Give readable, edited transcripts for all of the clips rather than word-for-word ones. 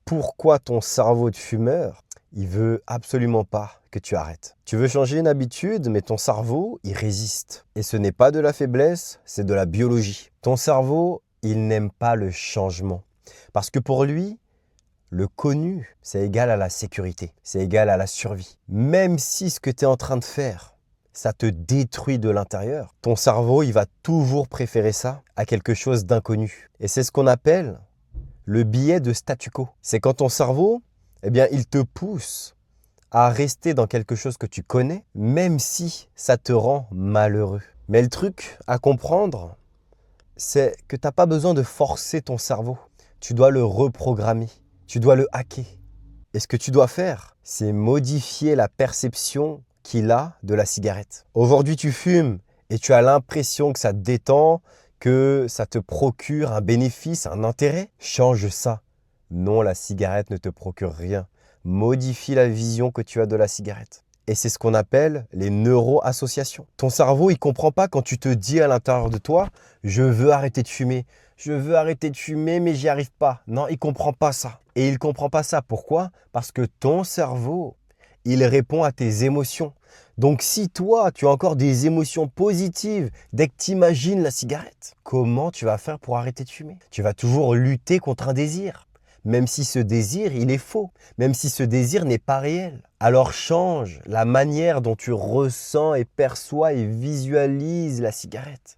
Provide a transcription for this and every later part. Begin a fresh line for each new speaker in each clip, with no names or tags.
pourquoi ton cerveau de fumeur, il veut absolument pas que tu arrêtes. Tu veux changer une habitude, mais ton cerveau, il résiste. Et ce n'est pas de la faiblesse, c'est de la biologie. Ton cerveau, il n'aime pas le changement. Parce que pour lui, le connu, c'est égal à la sécurité, c'est égal à la survie. Même si ce que tu es en train de faire, ça te détruit de l'intérieur, ton cerveau, il va toujours préférer ça à quelque chose d'inconnu. Et c'est ce qu'on appelle le biais de statu quo. C'est quand ton cerveau, eh bien, il te pousse à rester dans quelque chose que tu connais, même si ça te rend malheureux. Mais le truc à comprendre, c'est que tu n'as pas besoin de forcer ton cerveau. Tu dois le reprogrammer. Tu dois le hacker. Et ce que tu dois faire, c'est modifier la perception qu'il a de la cigarette. Aujourd'hui, tu fumes et tu as l'impression que ça te détend, que ça te procure un bénéfice, un intérêt. Change ça. Non, la cigarette ne te procure rien. Modifie la vision que tu as de la cigarette. Et c'est ce qu'on appelle les neuroassociations. Ton cerveau, il ne comprend pas quand tu te dis à l'intérieur de toi « je veux arrêter de fumer ». Je veux arrêter de fumer, mais j'y arrive pas. Non, il ne comprend pas ça. Et il ne comprend pas ça. Pourquoi? Parce que ton cerveau, il répond à tes émotions. Donc si toi, tu as encore des émotions positives dès que tu imagines la cigarette, comment tu vas faire pour arrêter de fumer? Tu vas toujours lutter contre un désir. Même si ce désir, il est faux. Même si ce désir n'est pas réel. Alors change la manière dont tu ressens et perçois et visualises la cigarette.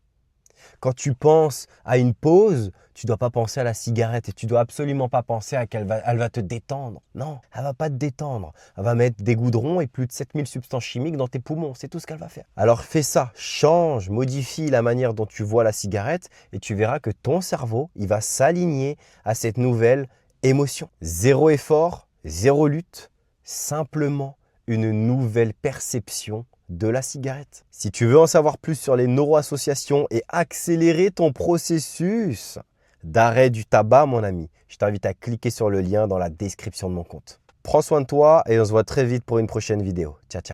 Quand tu penses à une pause, tu ne dois pas penser à la cigarette et tu ne dois absolument pas penser à qu'elle va te détendre. Non, elle ne va pas te détendre. Elle va mettre des goudrons et plus de 7000 substances chimiques dans tes poumons. C'est tout ce qu'elle va faire. Alors fais ça, change, modifie la manière dont tu vois la cigarette et tu verras que ton cerveau, il va s'aligner à cette nouvelle émotion. Zéro effort, zéro lutte, simplement une nouvelle perception de la cigarette. Si tu veux en savoir plus sur les neuroassociations et accélérer ton processus d'arrêt du tabac, mon ami, je t'invite à cliquer sur le lien dans la description de mon compte. Prends soin de toi et on se voit très vite pour une prochaine vidéo. Ciao, ciao.